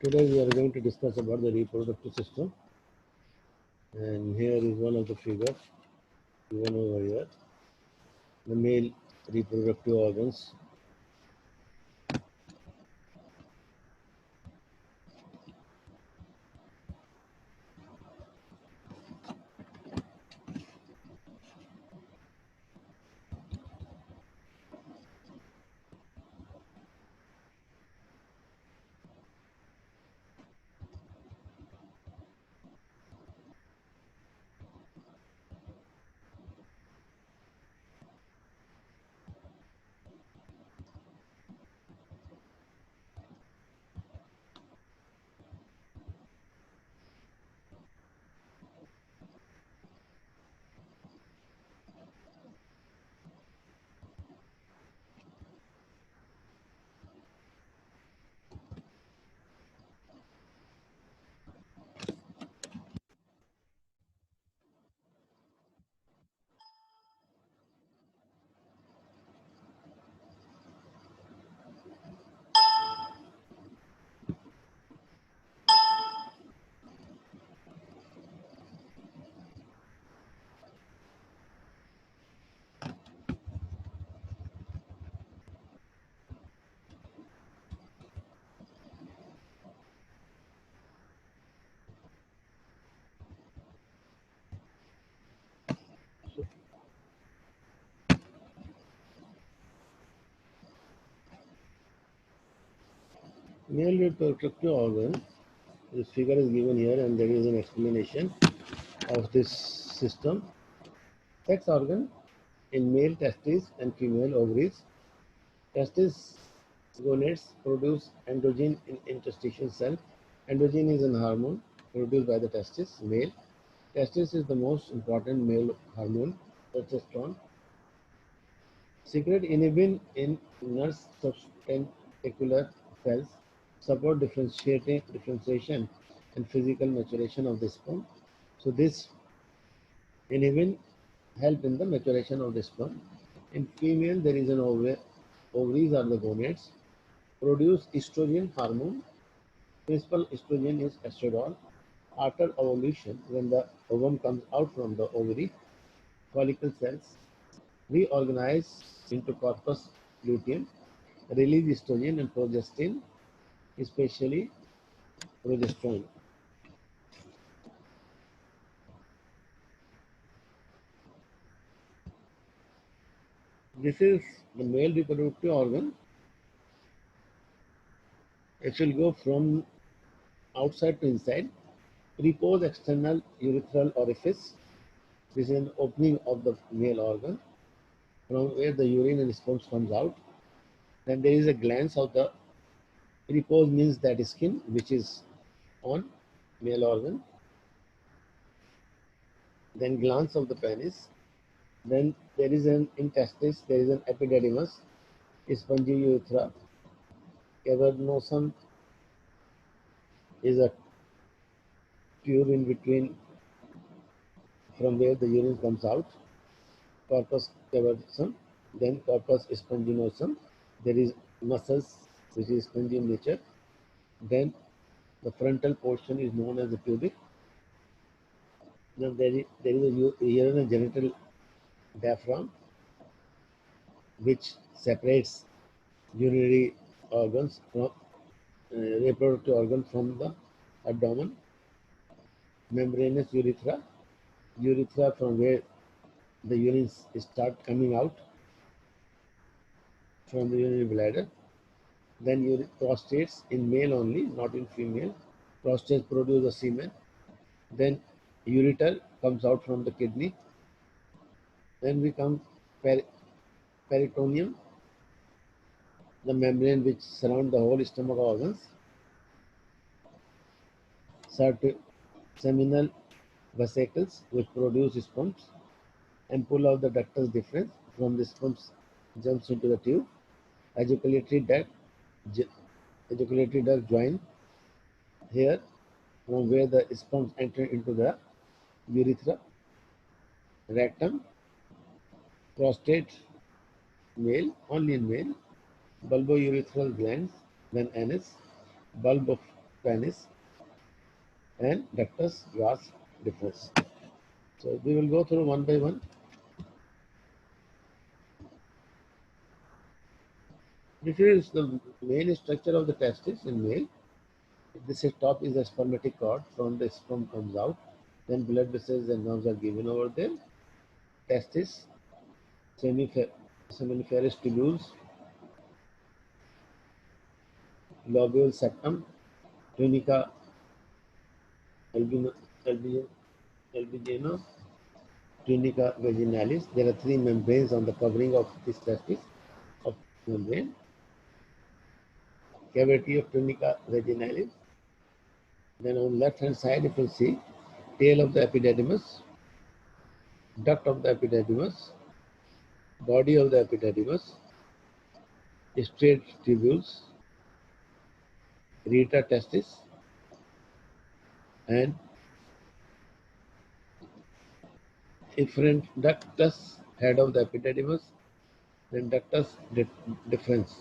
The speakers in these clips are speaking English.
Today we are going to discuss about the reproductive system, and here is one of the figures given over here. The male reproductive organs. Male reproductive organ. This figure is given here, and there is an explanation of this system. Sex organ in male testes and female ovaries. Testis gonads produce androgen in interstitial cell. Androgen is an hormone produced by the testis, male. Testis is the most important male hormone, testosterone. Secret inhibin in nurse subtentacular cells support differentiation and physical maturation of the sperm. So this inhibin help in the maturation of the sperm. In female, there is an ovaries are the gonads, produce estrogen hormone. Principal estrogen is estradiol. After ovulation, when the ovum comes out from the ovary, follicle cells reorganize into corpus luteum, release estrogen and progestin, especially progesterone. This is the male reproductive organ. It will go from outside to inside. Prepose external urethral orifice. This is an opening of the male organ from where the urine and sperm comes out. Then there is a glans of the prepose means that skin which is on male organ. Then glans of the penis. Then there is an intestine, there is an epididymis, spongy urethra, cavernosum is a tube in between from where the urine comes out, corpus cavernosum, then corpus sponginosum, there is muscles which is spongy in nature, then the frontal portion is known as the pubic, then there is a urinogenital diaphragm which separates urinary organs from reproductive organ from the abdomen, membranous urethra, urethra from where the urine start coming out from the urinary bladder. Then prostates in male only, not in female. Prostates produce the semen. Then ureter comes out from the kidney. Then we come peritoneum, the membrane which surround the whole stomach organs. Seminal vesicles which produce sperms. Ampulla of the ductus deferens from the sperms jumps into the tube. Ejaculatory duct join here from where the sperms enter into the urethra. Rectum, prostate, male, only in male. Bulbourethral glands, then anus. Bulb of penis and ductus vas deferens. So we will go through one by one. This is the main structure of the testis in male. This is top is a spermatic cord. From the sperm comes out. Then blood vessels and nerves are given over there. Testis, seminiferous tubules, lobule septum, tunica albino, albino, albigeno, tunica vaginalis. There are three membranes on the covering of this testis of membrane. Cavity of tunica vaginalis. Then on left hand side you can see tail of the epididymis, duct of the epididymis, body of the epididymis, straight tubules, reta testis, and efferent ductus, head of the epididymis, then ductus deferens.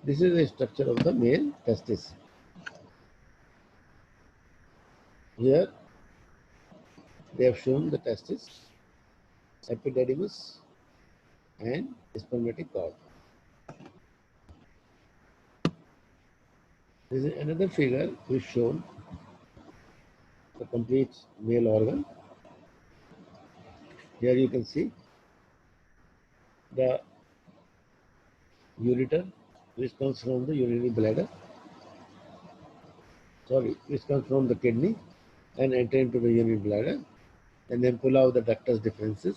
This is the structure of the male testis. Here they have shown the testis, epididymis, and spermatic cord. This is another figure which shown the complete male organ. Here you can see the ureter, which comes from the urinary bladder, which comes from the kidney and enter into the urinary bladder, and then pull out the ductus deferens,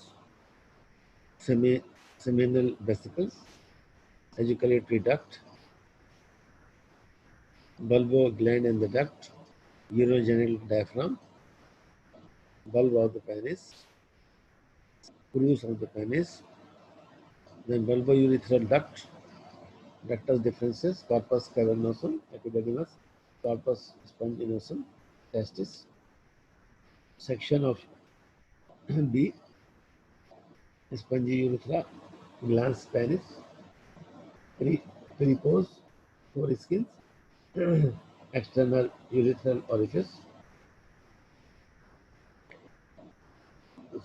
seminal vesicles, ejaculatory duct, bulbo gland in the duct, urogenital diaphragm, bulb of the penis, cruise of the penis, then bulbourethral duct, ductus deferens, corpus cavernosum, epididymis, corpus sponginosum, testis, section of B, spongy urethra, glans penis, prepuce, foreskins, external urethral orifice.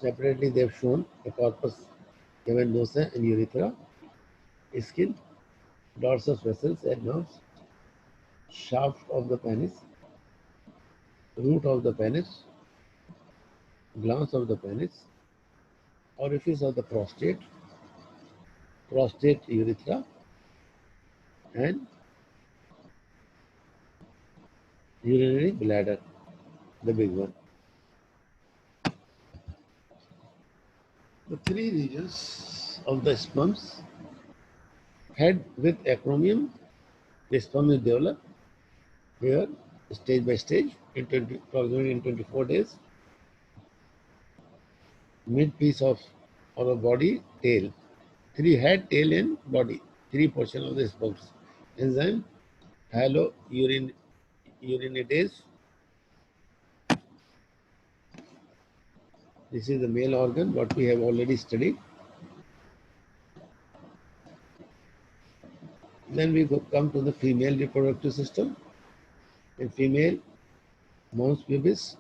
Separately, they have shown the corpus cavernosa and urethra, skin, dorsal vessels and nerves, shaft of the penis, root of the penis, glans of the penis, orifice of the prostate, prostate urethra, and urinary bladder, the big one. The three regions of the sperms: head with acromion, the sperm is developed here stage by stage approximately in 24 days. Mid piece of our body, tail. Three head, tail, and body. Three portion of the sperms. Enzyme, urinidase. This is the male organ, what we have already studied. Then we come to the female reproductive system. In female, mons pubis,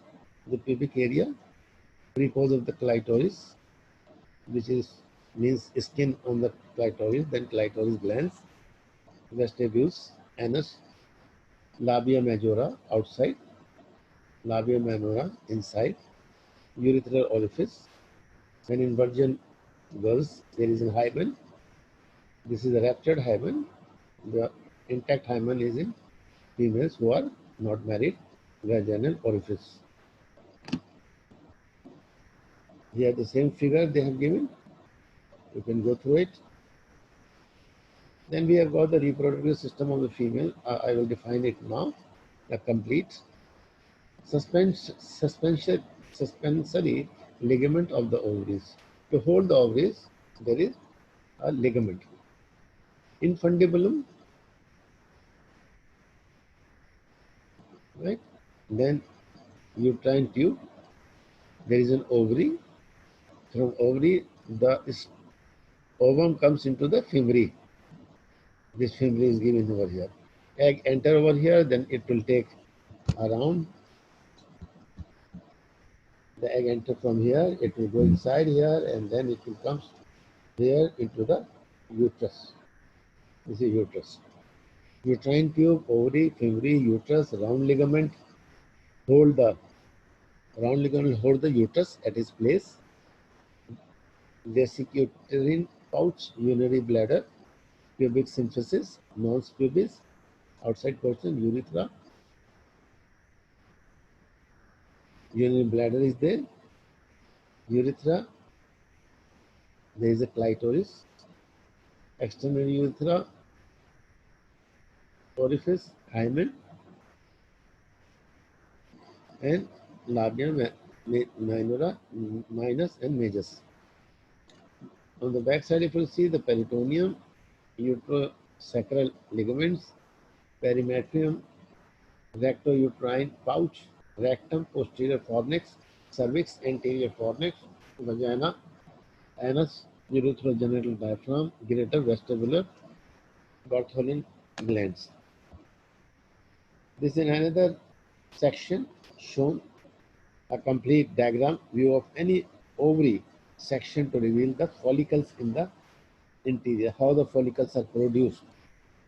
the pubic area, prepuce of the clitoris, which means skin on the clitoris, then clitoris glands, vestibules, anus, labia majora outside, labia minora inside, urethral orifice. When in virgin girls, there is a hymen. This is a ruptured hymen. The intact hymen is in females who are not married, vaginal orifice. Here the same figure they have given. You can go through it. Then we have got the reproductive system of the female. I will define it now. The complete suspensory ligament of the ovaries. To hold the ovaries, there is a ligament. Infundibulum, right? Then uterine tube. There is an ovary. From ovary, the ovum comes into the femori. This femori is given over here. Egg enter over here, then it will take around. The egg enter from here, it will go inside here, and then it will come here into the uterus. This is uterus. Uterine tube, ovary, fimbriae, uterus, round ligament hold the uterus at its place. Vesicular pouch, urinary bladder, pubic symphysis, mons pubis, outside portion, urethra. Urinary bladder is there. Urethra, there is a clitoris. External urethra, orifice, hymen, and labia minora, minus and majus. On the back side, if you see the peritoneum, uterosacral ligaments, perimetrium, rectouterine pouch, rectum, posterior fornix, cervix, anterior fornix, vagina, anus, ureterogenital diaphragm, greater vestibular, Bartholin glands. This is another section shown a complete diagram view of any ovary section to reveal the follicles in the interior, how the follicles are produced.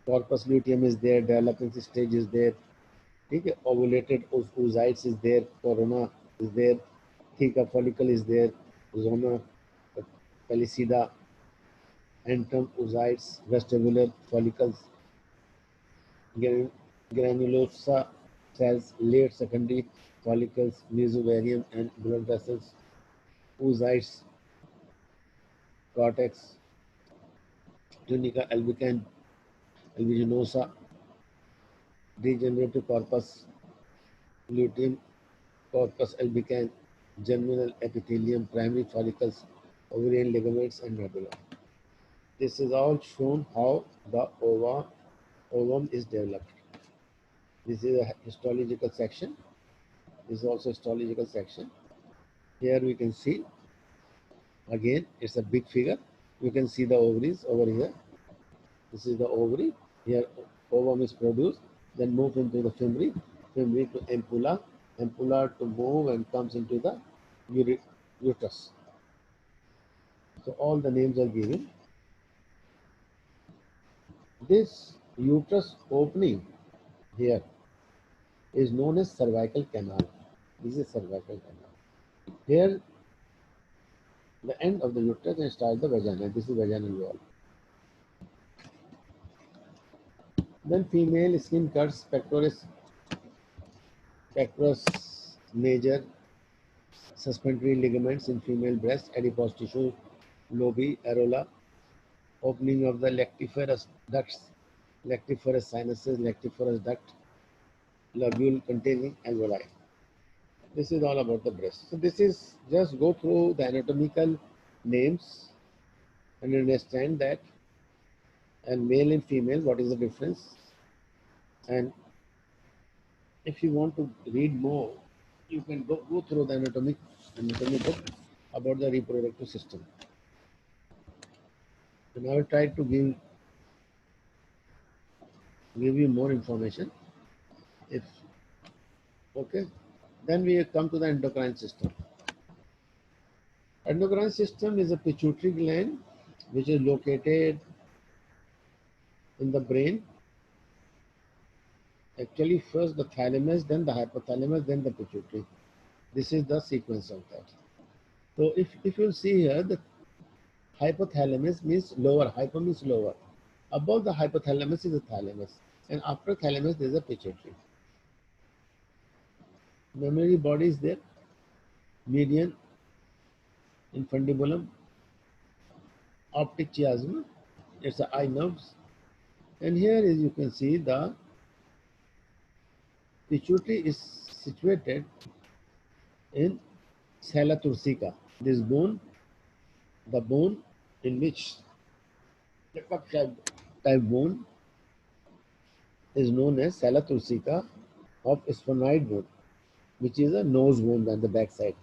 Corpus luteum is there, developing stage is there, okay? Ovulated oocytes is there, corona is there, theca follicle is there, zona pellicida, antrum oocytes, vestibular follicles, granulosa cells, late secondary follicles, mesovarium and blood vessels, oocytes, cortex, tunica albiginosa, degenerative corpus luteum, corpus albicans, germinal epithelium, primary follicles, ovarian ligaments, and medulla. This is all shown how the ovum is developed. This is a histological section. This is also a histological section. Here we can see, again, it's a big figure. You can see the ovaries over here. This is the ovary. Here ovum is produced, then move into the fimbriae, fimbriae to ampulla, ampulla to move and comes into the uterus. So all the names are given. This uterus opening here is known as cervical canal. This is cervical canal. Here, the end of the uterus and start the vagina. This is vaginal wall. Then female skin cuts, pectoris major, suspensory ligaments in female breast, adipose tissue, lobi, areola, opening of the lactiferous ducts, lactiferous sinuses, lactiferous duct, lobule containing alveoli. This is all about the breast. So this is just go through the anatomical names and understand that, and male and female, what is the difference. And if you want to read more, you can go through the anatomy book about the reproductive system. And I will try to give you more information. If okay, then we come to the endocrine system. Endocrine system is a pituitary gland which is located in the brain. Actually, first the thalamus, then the hypothalamus, then the pituitary. This is the sequence of that. So if you see here, the hypothalamus means lower, hypo means lower. Above the hypothalamus is the thalamus, and after thalamus there is a pituitary. Mammary body is there, median, infundibulum, optic chiasm, it's the eye nerves, and here is you can see the pituitary is situated in sella turcica. This bone, the bone in which the cup type bone is known as sella turcica of sphenoid bone, which is a nose bone on the back side.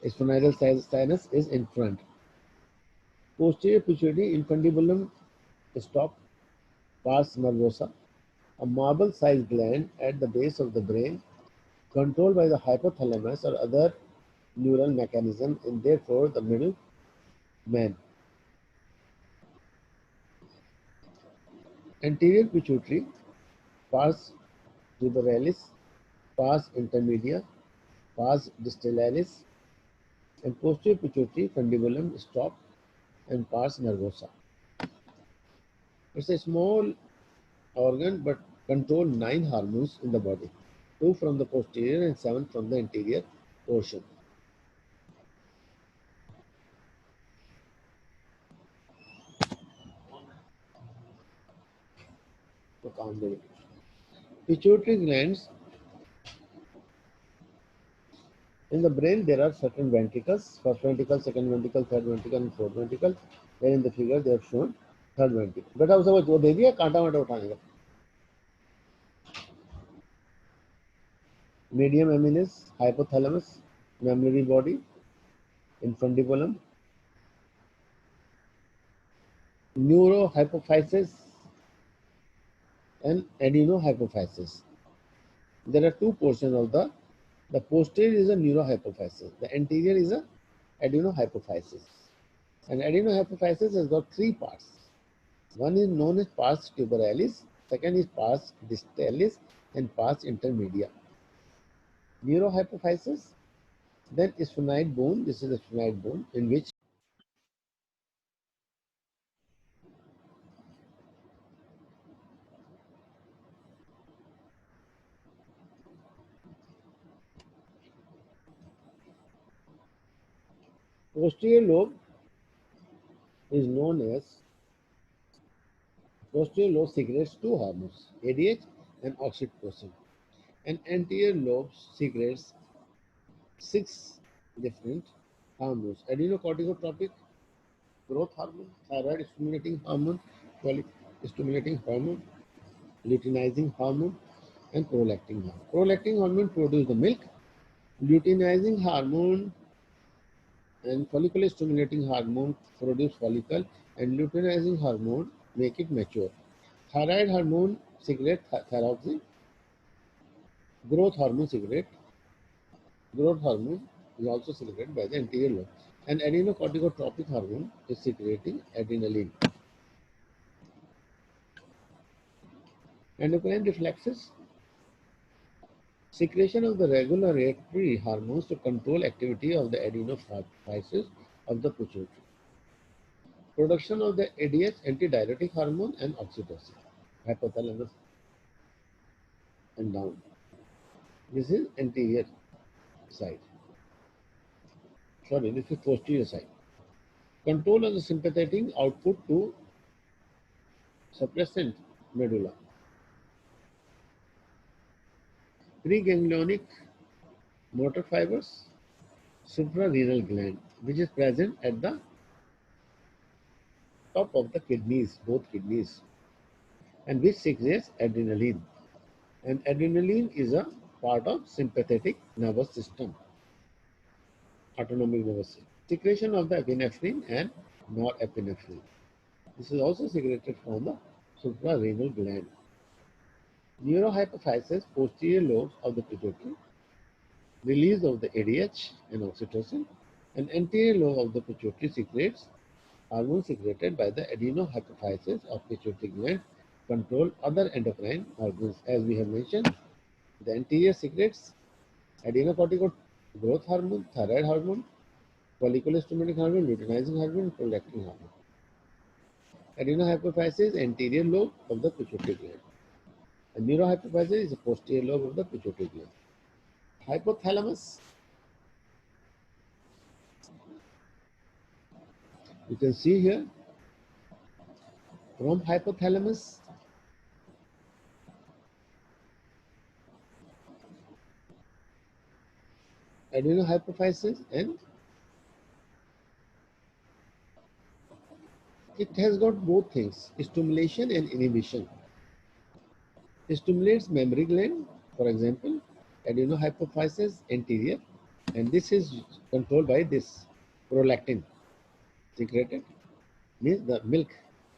Sphenoidal sinus is in front. Posterior pituitary infundibulum stop pars nervosa, a marble-sized gland at the base of the brain controlled by the hypothalamus or other neural mechanism, and therefore the middle man. Anterior pituitary, pars jubellaris, pars intermedia, pars distalis, and posterior pituitary fundibulum stop and pars nervosa. It's a small organ but control 9 hormones in the body, 2 from the posterior and 7 from the anterior portion. Pituitary glands. In the brain, there are certain ventricles: first ventricle, second ventricle, third ventricle, and fourth ventricle. Then in the figure, they have shown third ventricle. बेटा उसे वो दे दिया कांटा वाटा उठाने का. Medium amylase, hypothalamus, mammillary body, infundibulum, neurohypophysis, and adenohypophysis. There are two portions of the posterior is a neurohypophysis, the anterior is a adenohypophysis. And adenohypophysis has got 3 parts. One is known as pars tuberalis, second is pars distalis, and pars intermedia. Neurohypophysis, then sphenoid bone. This is a sphenoid bone in which posterior lobe is known as posterior lobe secretes 2 hormones, ADH and oxytocin, and anterior lobe secretes 6 different hormones: adrenocorticotropic, growth hormone, thyroid stimulating hormone, follic stimulating hormone, luteinizing hormone, and prolactin hormone. Prolactin hormone produces the milk. Luteinizing hormone and follicle stimulating hormone produce follicle, and luteinizing hormone make it mature. Thyroid hormone secrete thyroxine. Growth hormone secrete. Growth hormone is also secreted by the anterior lobe. And adrenocorticotropic hormone is secreting adrenaline. Endocrine reflexes. Secretion of the regulatory hormones to control activity of the adrenophysis of the pituitary. Production of the ADH, antidiuretic hormone, and oxytocin. Hypothalamus and down. This is anterior side. Sorry, this is posterior side. Control of the sympathetic output to suppressant medulla. Preganglionic motor fibers, suprarenal gland, which is present at the top of the kidneys, both kidneys, and which secretes adrenaline. And adrenaline is a part of sympathetic nervous system, autonomic nervous system. Secretion of the epinephrine and norepinephrine. This is also secreted from the suprarenal gland. Neurohypophysis, posterior lobes of the pituitary, release of the ADH and oxytocin, and anterior lobe of the pituitary secretes hormones secreted by the adenohypophysis of pituitary gland control other endocrine organs. As we have mentioned, the anterior secretes adrenocortical growth hormone, thyroid hormone, follicular stimulating hormone, luteinizing hormone, prolactin hormone. Adenohypophysis, anterior lobe of the pituitary gland. And neurohypophysis is the posterior lobe of the pituitary gland. Hypothalamus. You can see here from hypothalamus adenohypophysis, and it has got both things, stimulation and inhibition. It stimulates mammary gland, for example, adenohypophysis anterior, and this is controlled by this prolactin secreted, means the milk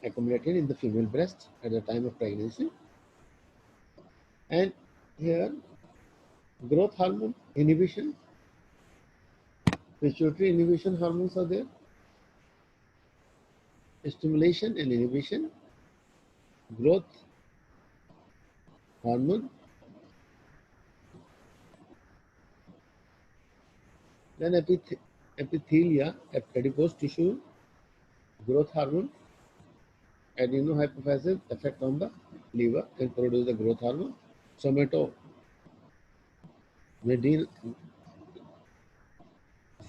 accumulated in the female breast at the time of pregnancy. And here Growth hormone inhibition, pituitary inhibition hormones are there. Stimulation and inhibition, growth hormone. Then epithelia, adipose tissue, growth hormone, adenohypophysis, effect on the liver and produce the growth hormone. Somatomedin,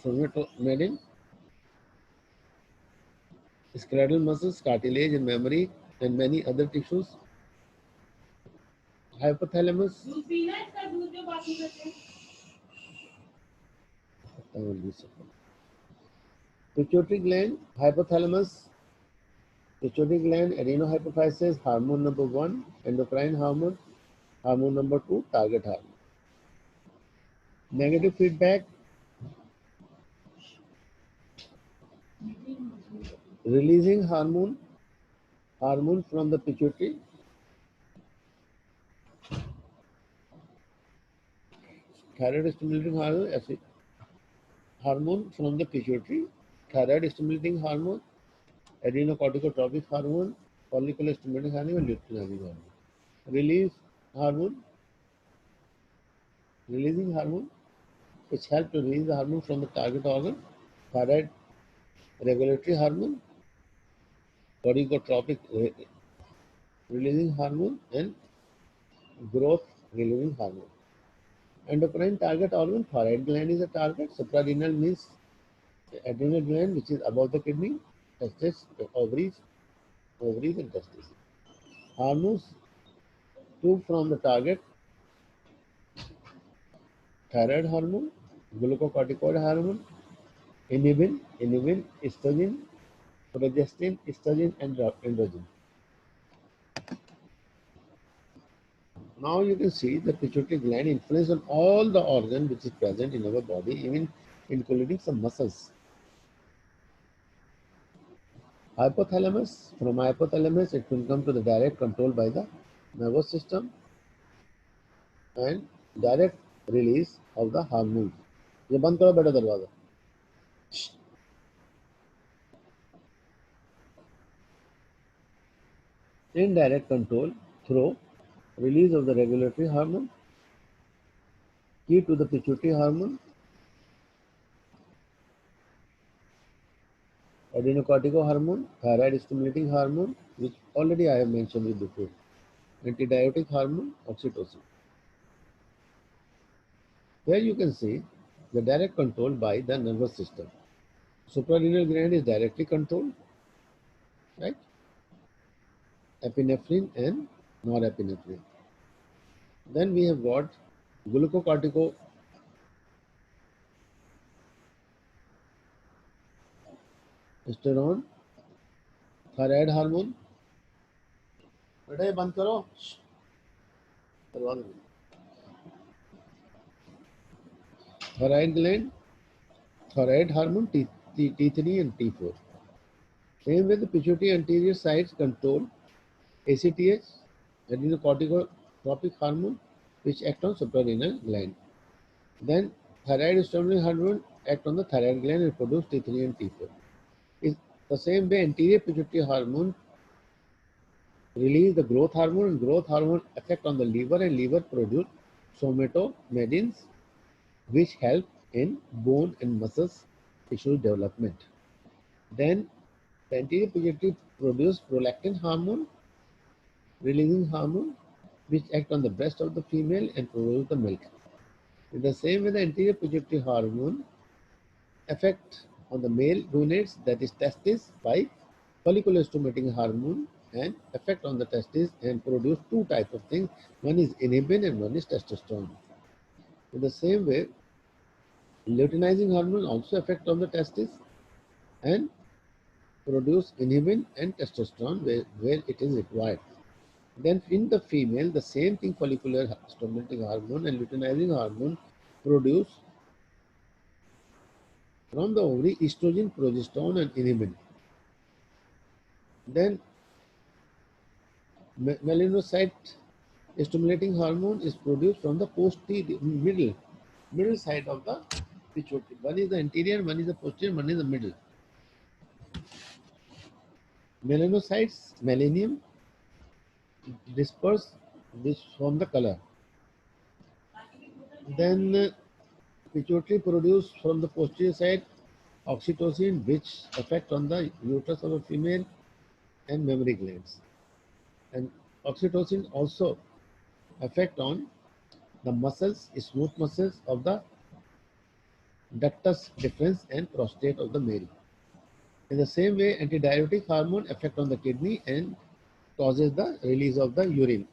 somatomedin, skeletal muscles, cartilage and memory and many other tissues. Hypothalamus, pituitary gland, hypothalamus, pituitary gland, adenohypophysis, hormone number 1, endocrine hormone, hormone number 2, target hormone. Negative feedback, releasing hormone from the pituitary, thyroid stimulating hormone from the pituitary, thyroid stimulating hormone, adrenocorticotropic hormone, follicular stimulating hormone, and luteinizing hormone. Hormone, releasing hormone, which help to release the hormone from the target organ, thyroid regulatory hormone, corticotropic releasing hormone, and growth releasing hormone. Endocrine target organ, thyroid gland is a target. Suprarenal means adrenal gland, which is above the kidney, testes, ovaries and testes. Hormones, two from the target: thyroid hormone, glucocorticoid hormone, inhibin, estrogen, progestin, estrogen, and androgen. Now you can see the pituitary gland influence on all the organ which is present in our body, even including some muscles. Hypothalamus, from hypothalamus it will come to the direct control by the nervous system and direct release of the hormone. ये बंद करो बेटा दरवाजा. Indirect control through release of the regulatory hormone, key to the pituitary hormone, adrenocortico hormone, thyroid stimulating hormone, which already I have mentioned it before, antibiotic hormone, oxytocin. Here you can see the direct control by the nervous system. Suprarenal gland is directly controlled, right? Epinephrine and norepinephrine. Then we have got glucocorticosterone, thyroid hormone. बेटा ये बंद करो. Thyroid gland, thyroid hormone T3 and T4. Same with the pituitary anterior sides control ACTH, adrenocorticotropic hormone, which act on suprarenal gland. Then thyroid stimulating hormone act on the thyroid gland and produce T3 and T4. Is the same way anterior pituitary hormone release the growth hormone, and growth hormone effect on the liver, and liver produce somatomedins, which help in bone and muscles tissue development. Then the anterior pituitary produce prolactin hormone, releasing hormone, which act on the breast of the female and produce the milk. In the same way, the anterior pituitary hormone effect on the male gonads, that is testis, by follicular stimulating hormone, and effect on the testis and produce two types of things. One is inhibin and one is testosterone. In the same way, luteinizing hormone also affect on the testis and produce inhibin and testosterone where it is required. Then in the female, the same thing, follicular stimulating hormone and luteinizing hormone produce from the ovary estrogen, progesterone and inhibin. Then melanocyte stimulating hormone is produced from the posterior middle side of the pituitary. One is the anterior, one is the posterior, one is the middle. Melanocytes, melaninium, disperse this from the color. Then pituitary produce from the posterior side oxytocin, which affect on the uterus of a female and mammary glands. And oxytocin also affect on the muscles, smooth muscles of the ductus deferens and prostate of the male. In the same way, antidiuretic hormone affect on the kidney and causes the release of the urine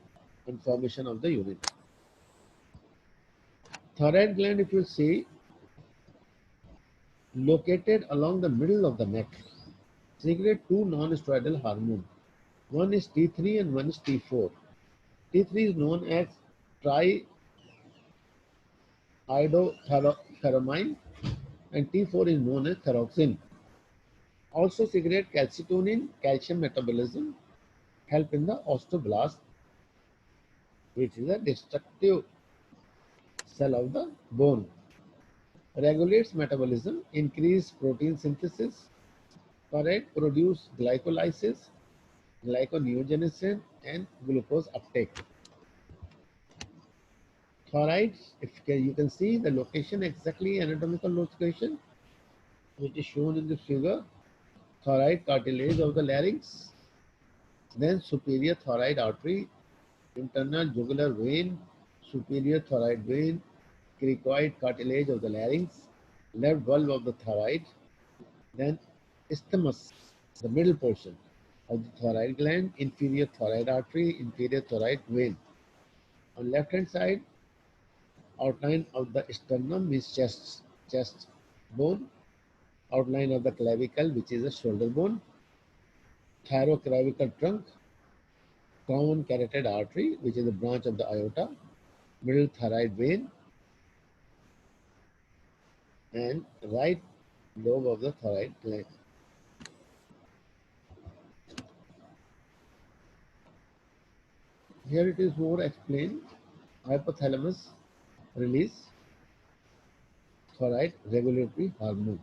and formation of the urine. Thyroid gland, if you see, located along the middle of the neck, secrete two non-steroidal hormones. One is T3 and one is T4. T3 is known as triiodothyronine and T4 is known as thyroxine. Also secrete calcitonin, calcium metabolism, help in the osteoblast, which is a destructive cell of the bone. Regulates metabolism, increase protein synthesis. Thyroid produce glycolysis, glyconeogenesis, and glucose uptake. Thyroid, if you can see the location, exactly anatomical location, which is shown in the figure. Thyroid cartilage of the larynx, then superior thyroid artery, internal jugular vein, superior thyroid vein, cricoid cartilage of the larynx, left valve of the thyroid, then isthmus, the middle portion of the thyroid gland, inferior thyroid artery, inferior thyroid vein. On left hand side, outline of the sternum is chest bone, outline of the clavicle, which is a shoulder bone, thyroclavicle trunk, common carotid artery, which is a branch of the aorta, middle thyroid vein, and right lobe of the thyroid gland. Here it is more explained. Hypothalamus release thyroid regulatory hormone.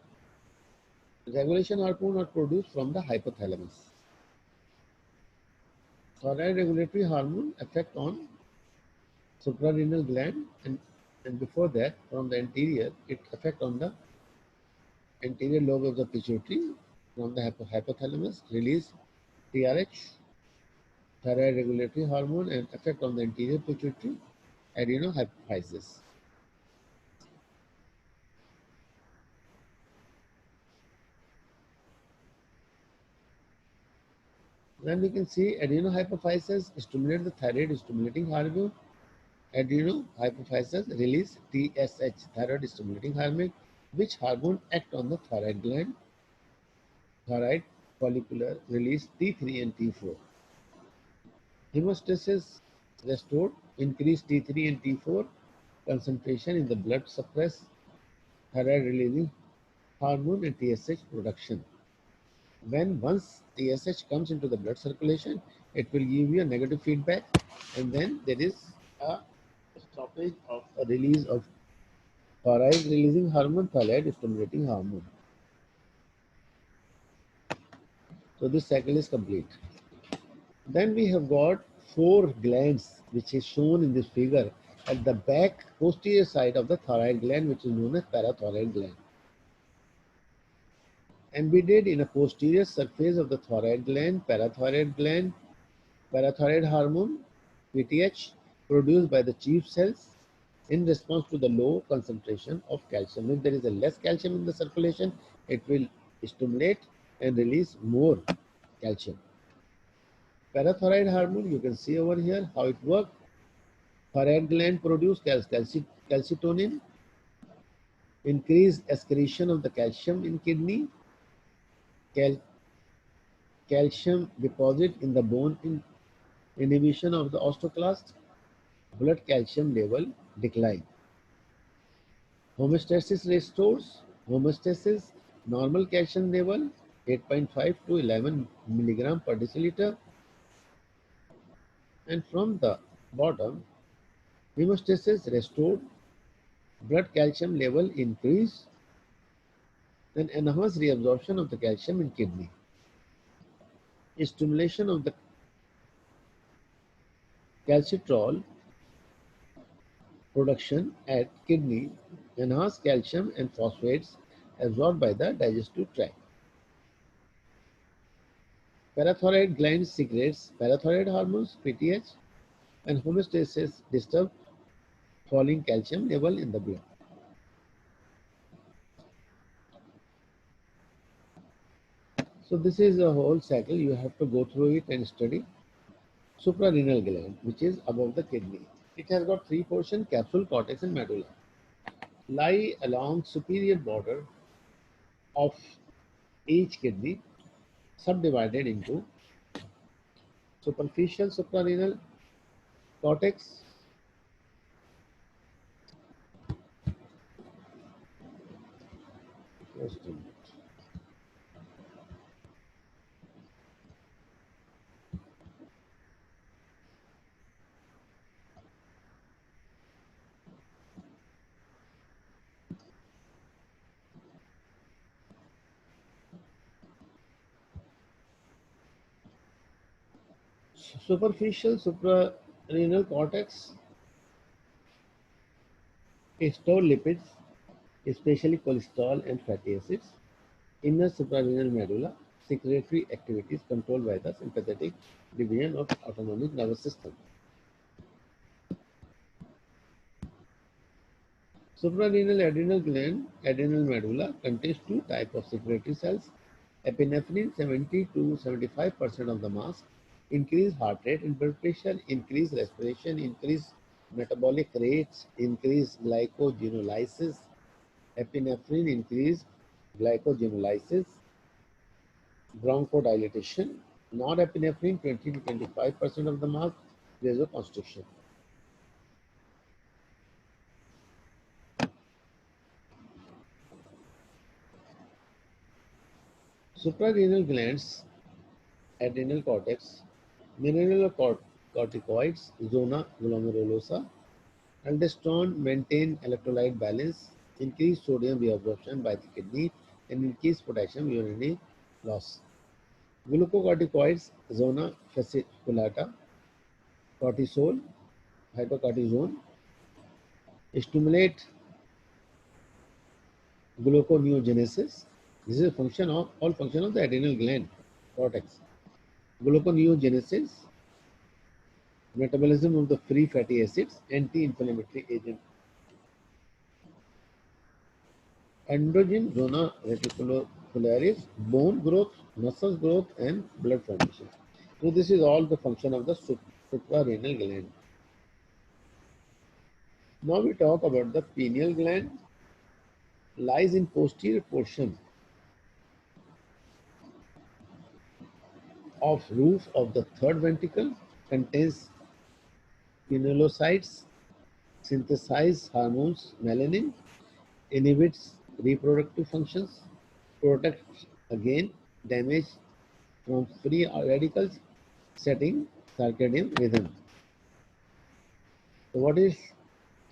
Regulation hormone are produced from the hypothalamus. Thyroid regulatory hormone affect on suprarenal gland, and before that, from the anterior, it affect on the anterior lobe of the pituitary. From the hypothalamus release TRH, thyroid regulatory hormone, and effect on the anterior pituitary, adenohypophysis. Then we can see adenohypophysis stimulate the thyroid stimulating hormone. Adenohypophysis release TSH, thyroid stimulating hormone, which hormone act on the thyroid gland. Thyroid follicular release T3 and T4. Hemostasis restored, increase T3 and T4 concentration in the blood, suppress thyroid releasing hormone and TSH production. When once TSH comes into the blood circulation, it will give you a negative feedback, and then there is a stoppage of a release of thyroid releasing hormone, thyroid stimulating hormone. So this cycle is complete. Then we have got four glands, which is shown in this figure at the back posterior side of the thyroid gland, which is known as parathyroid gland. Embedded in a posterior surface of the thyroid gland, parathyroid hormone, PTH, produced by the chief cells in response to the low concentration of calcium. If there is a less calcium in the circulation, it will stimulate and release more calcium. Parathyroid hormone, you can see over here how it works. Thyroid gland produce calcitonin, increase excretion of the calcium in kidney, calcium deposit in the bone, inhibition of the osteoclast, blood calcium level decline. Homeostasis restores. Homeostasis, normal calcium level 8.5 to 11 milligram per deciliter. And from the bottom, hemostasis restored, blood calcium level increased, then enhanced reabsorption of the calcium in kidney. Stimulation of the calcitrol production at kidney, enhanced calcium and phosphates absorbed by the digestive tract. Parathyroid gland secretes parathyroid hormones, PTH, and homeostasis disturb falling calcium level in the blood. So this is a whole cycle. You have to go through it and study. Suprarenal gland, which is above the kidney. It has got three portions: capsule, cortex, and medulla. Lie along superior border of each kidney, subdivided into superficial suprarenal cortex, just a minute. Superficial suprarenal cortex store lipids, especially cholesterol and fatty acids. Inner suprarenal medulla, secretory activities controlled by the sympathetic division of autonomic nervous system. Suprarenal adrenal gland, adrenal medulla, contains two types of secretory cells. Epinephrine, 70 to 75% of the mass, increase heart rate and blood pressure, increase respiration, increase metabolic rates, increase glycogenolysis. Epinephrine increase glycogenolysis, bronchodilation. Norepinephrine, 20 to 25% of the mass, vasoconstriction. Suprarenal glands, adrenal cortex, mineralocorticoids, zona glomerulosa, aldosterone maintain electrolyte balance, increase sodium reabsorption by the kidney, and increase potassium urinary loss. Glucocorticoids, zona fasciculata, cortisol, hypercortisone, stimulate gluconeogenesis. This is a function of all function of the adrenal gland cortex. Gluconeogenesis, metabolism of the free fatty acids, anti-inflammatory agent. Androgen zona reticularis, bone growth, muscle growth, and blood formation. So this is all the function of the suprarenal gland. Now we talk about the pineal gland. Lies in posterior portion of roof of the third ventricle, contains pinealocytes, synthesize hormones melanin, inhibits reproductive functions, protects against damage from free radicals, setting circadian rhythm. So what is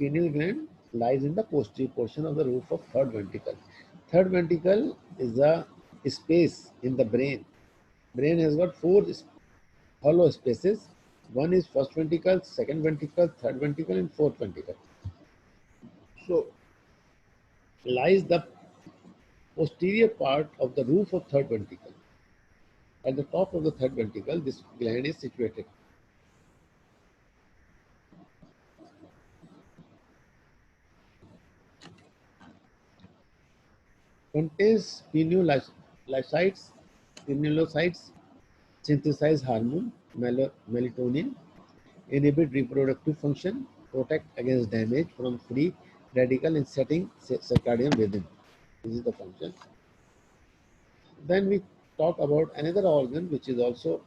pineal gland? Lies in the posterior portion of the roof of third ventricle. Third ventricle is a space in the brain. Brain has got four hollow spaces. One is first ventricle, second ventricle, third ventricle, and fourth ventricle. So lies the posterior part of the roof of third ventricle. At the top of the third ventricle, this gland is situated. Contains pinealocytes synthesize hormone melatonin, inhibit reproductive function, protect against damage from free radical, and setting circadian rhythm. This is the function. Then we talk about another organ which is also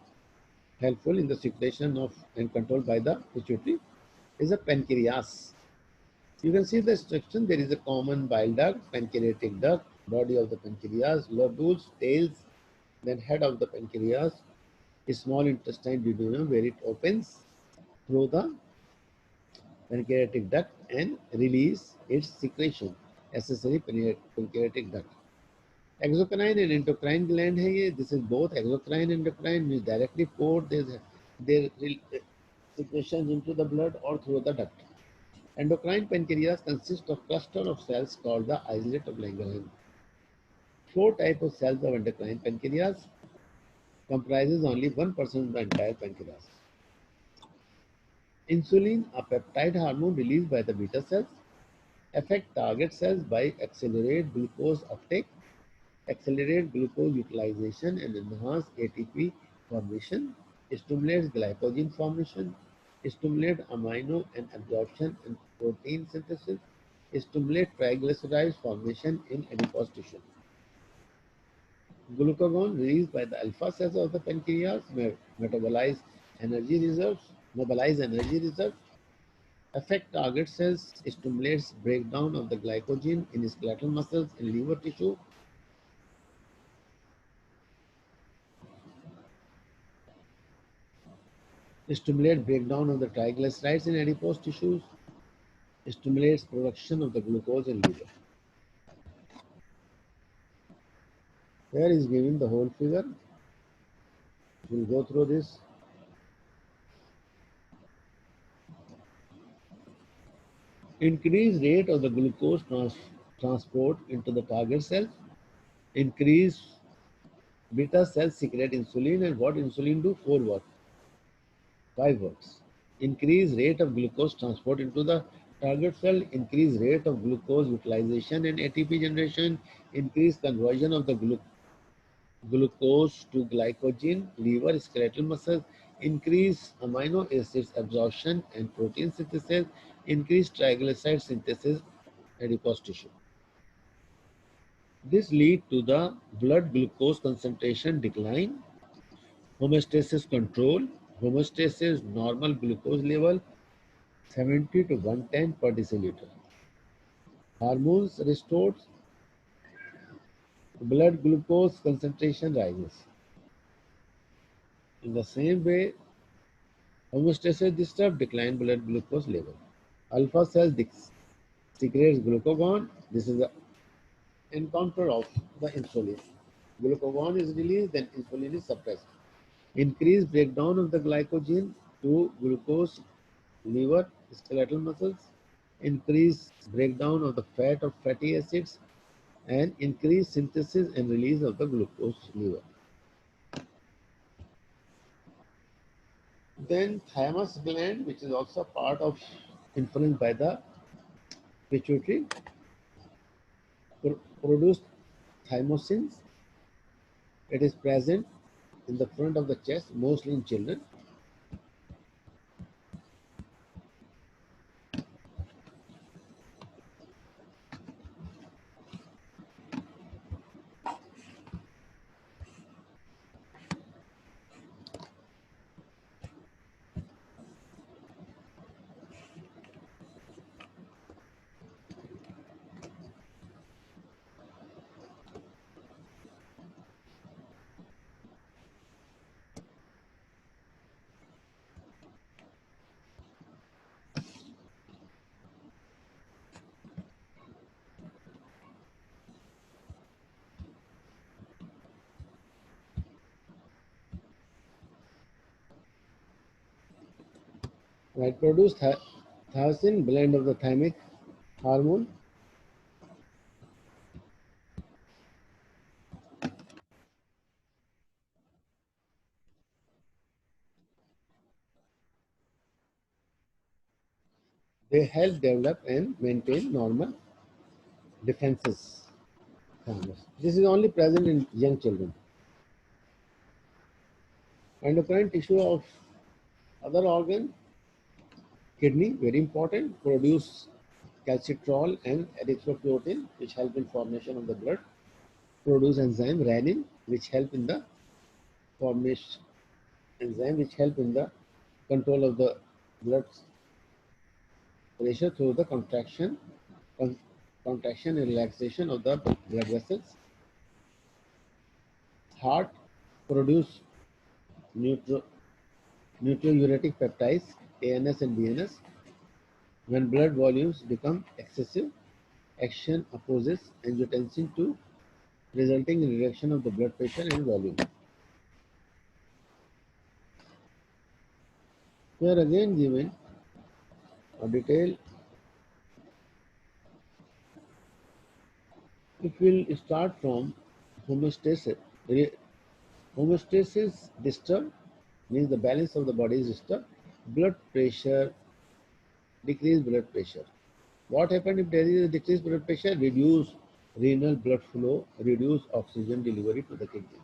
helpful in the secretion of and controlled by the pituitary is the pancreas. You can see the instruction. There is a common bile duct, pancreatic duct, body of the pancreas, lobules, tails, then head of the pancreas, a small intestine duodenum where it opens through the pancreatic duct and release its secretion, accessory pancreatic duct. Exocrine and endocrine gland है ये. This is both exocrine and endocrine, which directly pour their secretions into the blood or through the duct. Endocrine pancreas consists of cluster of cells called the islet of Langerhans. 4 types of cells of endocrine pancreas comprises only 1% of the entire pancreas. Insulin, a peptide hormone released by the beta cells, affect target cells by accelerate glucose uptake, accelerate glucose utilization and enhance ATP formation, stimulates glycogen formation, stimulate amino and absorption and protein synthesis, stimulate triglycerides formation in adipose tissue. Glucagon released by the alpha cells of the pancreas metabolize energy reserves, affect target cells, stimulates breakdown of the glycogen in skeletal muscles and liver tissue, stimulate breakdown of the triglycerides in adipose tissues, stimulates production of the glucose in liver. Here is given the whole figure. We'll go through this. Increase rate of the glucose transport into the target cells. Increase beta cells secrete insulin, and what insulin do? 4 work. 5 works. Increase rate of glucose transport into the target cell, increase rate of glucose utilization and ATP generation, increase conversion of the glucose to glycogen, liver, skeletal muscles, increase amino acids absorption and protein synthesis, increase triglyceride synthesis, adipose tissue. This leads to the blood glucose concentration decline, homeostasis control, homeostasis normal glucose level 70 to 110 per deciliter. Hormones restored, blood glucose concentration rises. In the same way, homeostasis disturbed, decline blood glucose level. Alpha cells secretes glucagon. This is the encounter of the insulin. Glucagon is released, then insulin is suppressed. Increased breakdown of the glycogen to glucose, liver, skeletal muscles. Increased breakdown of the fat of fatty acids, and increased synthesis and release of the glucose liver. Then thymus gland, which is also part of influenced by the pituitary, produce thymosins. It is present in the front of the chest, mostly in children. Right, produce thyrosin, blend of the thymic hormone. They help develop and maintain normal defenses. This is only present in young children. Endocrine tissue of other organ, kidney, very important, produce calcitriol and erythropoietin, which help in formation of the blood. Produce enzyme renin, which help in the formation, enzyme which help in the control of the blood pressure through the contraction and relaxation of the blood vessels. Heart produce nucleouretic peptides, ANS and BNS. When blood volumes become excessive, action opposes angiotensin II, resulting in reduction of the blood pressure and volume. Here again given a detail. If we'll start from homeostasis, homeostasis disturbed means the balance of the body is disturbed. Blood pressure, decreased blood pressure. What happened if there is a decreased blood pressure? Reduce renal blood flow, reduce oxygen delivery to the kidney.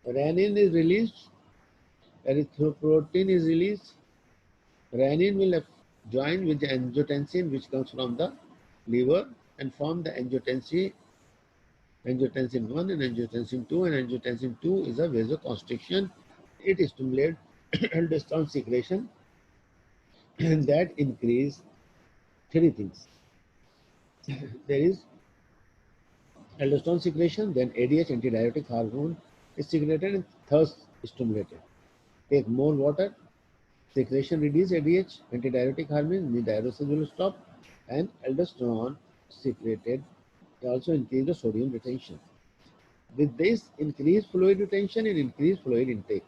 Renin is released, erythropoietin is released. Renin will join with the angiotensin which comes from the liver and form the angiotensin 1 and angiotensin 2, and angiotensin 2 is a vasoconstriction. It stimulates aldosterone secretion, and that increase three things. There is aldosterone secretion, then ADH, antidiuretic hormone, is secreted and thirst stimulated. Take more water, secretion reduce ADH, antidiuretic hormone, the diuresis will stop, and aldosterone secreted also increase the sodium retention. With this increased fluid retention and increased fluid intake,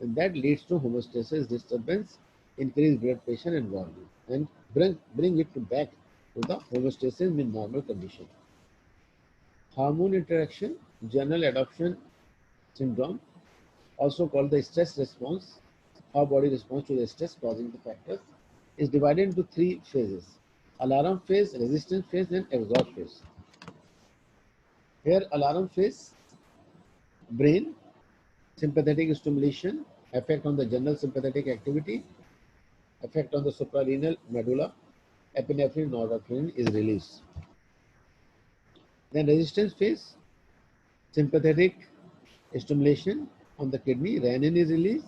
and that leads to homeostasis disturbance, increased blood pressure and volume, and bring it back to the homeostasis in normal condition. Hormone interaction, general adaptation syndrome, also called the stress response, how body responds to the stress causing the factors, is divided into three phases: alarm phase, resistance phase, and exhaust phase. Here, alarm phase, brain, sympathetic stimulation, effect on the general sympathetic activity, effect on the suprarenal medulla, epinephrine, norepinephrine is released. Then resistance phase, sympathetic stimulation on the kidney, renin is released,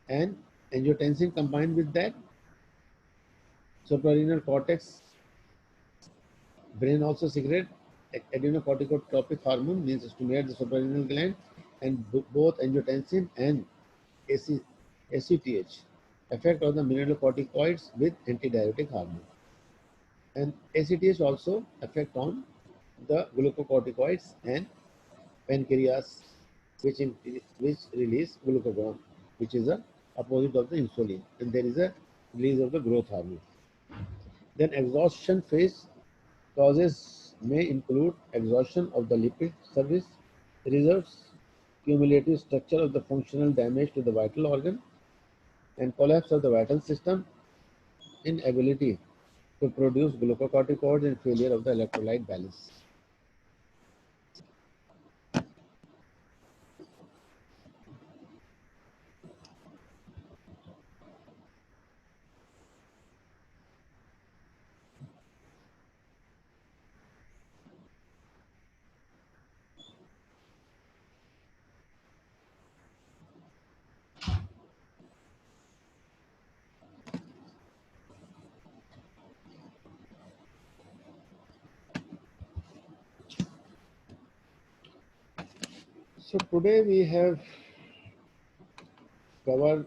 and angiotensin combined with that, suprarenal cortex, brain also secrete adrenocorticotropic hormone, means stimulate the suprarenal gland, and both angiotensin and ACTH effect on the mineralocorticoids with antidiuretic hormone. And ACTH also affect on the glucocorticoids and pancreas, which release glucagon, which is the opposite of the insulin, and there is a release of the growth hormone. Then exhaustion phase causes may include exhaustion of the lipid service reserves, cumulative structure of the functional damage to the vital organ, and collapse of the vital system, inability to produce glucocorticoids, and failure of the electrolyte balance. So today we have covered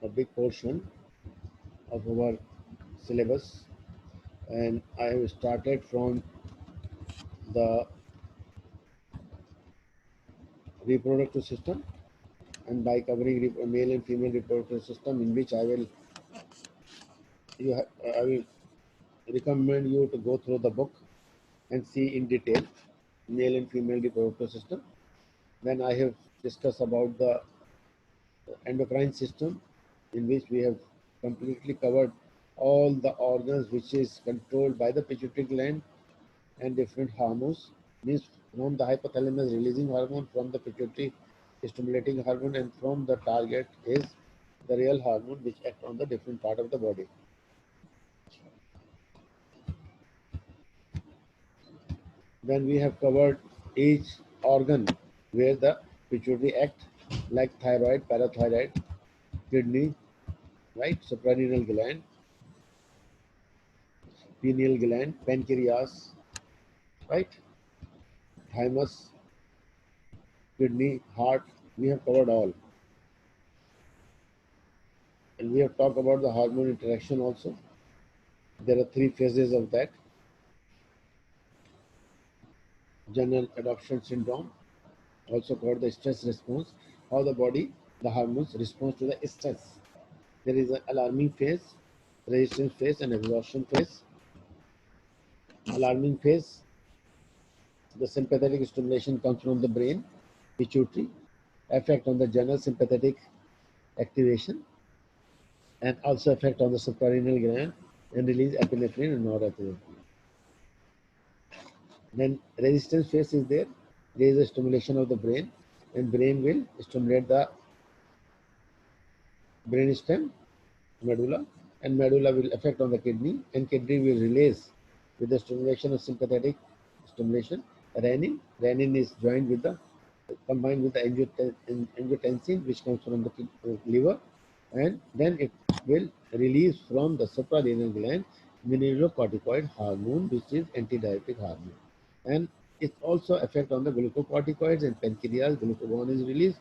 a big portion of our syllabus, and I have started from the reproductive system, and by covering male and female reproductive system, in which I will recommend you to go through the book and see in detail male and female reproductive system. Then I have discussed about the endocrine system, in which we have completely covered all the organs which is controlled by the pituitary gland and different hormones, means from the hypothalamus releasing hormone, from the pituitary stimulating hormone, and from the target is the real hormone which act on the different part of the body. Then we have covered each organ where the pituitary act, like thyroid, parathyroid, kidney, right, suprarenal gland, pineal gland, pancreas, right, thymus, kidney, heart. We have covered all. And we have talked about the hormone interaction also. There are three phases of that. General adoption syndrome, also called the stress response, how the body, the hormones responds to the stress. There is an alarming phase, resistance phase, and exhaustion phase. Alarming phase, the sympathetic stimulation comes from the brain, pituitary, effect on the general sympathetic activation, and also effect on the suprarenal gland and release epinephrine and norepinephrine. Then resistance phase is there. There is a stimulation of the brain, and brain will stimulate the brainstem, medulla, and medulla will affect on the kidney, and kidney will release with the stimulation of sympathetic stimulation. Renin, renin is joined with the combined with the angiotensin, which comes from the liver, and then it will release from the suprarenal gland mineralocorticoid hormone, which is antidiabetic hormone, and it also affect on the glucocorticoids and pancreas. Glucagon is released,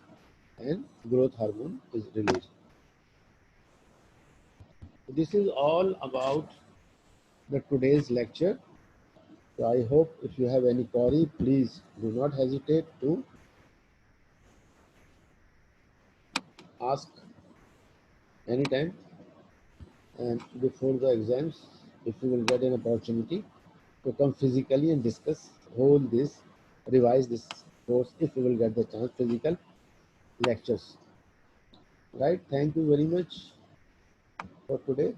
and growth hormone is released. This is all about the today's lecture. So I hope if you have any query, please do not hesitate to ask anytime. And before the exams, if you will get an opportunity to come physically and discuss, hold this, revise this course, if you will get the chance, physical lectures. Right? Thank you very much for today.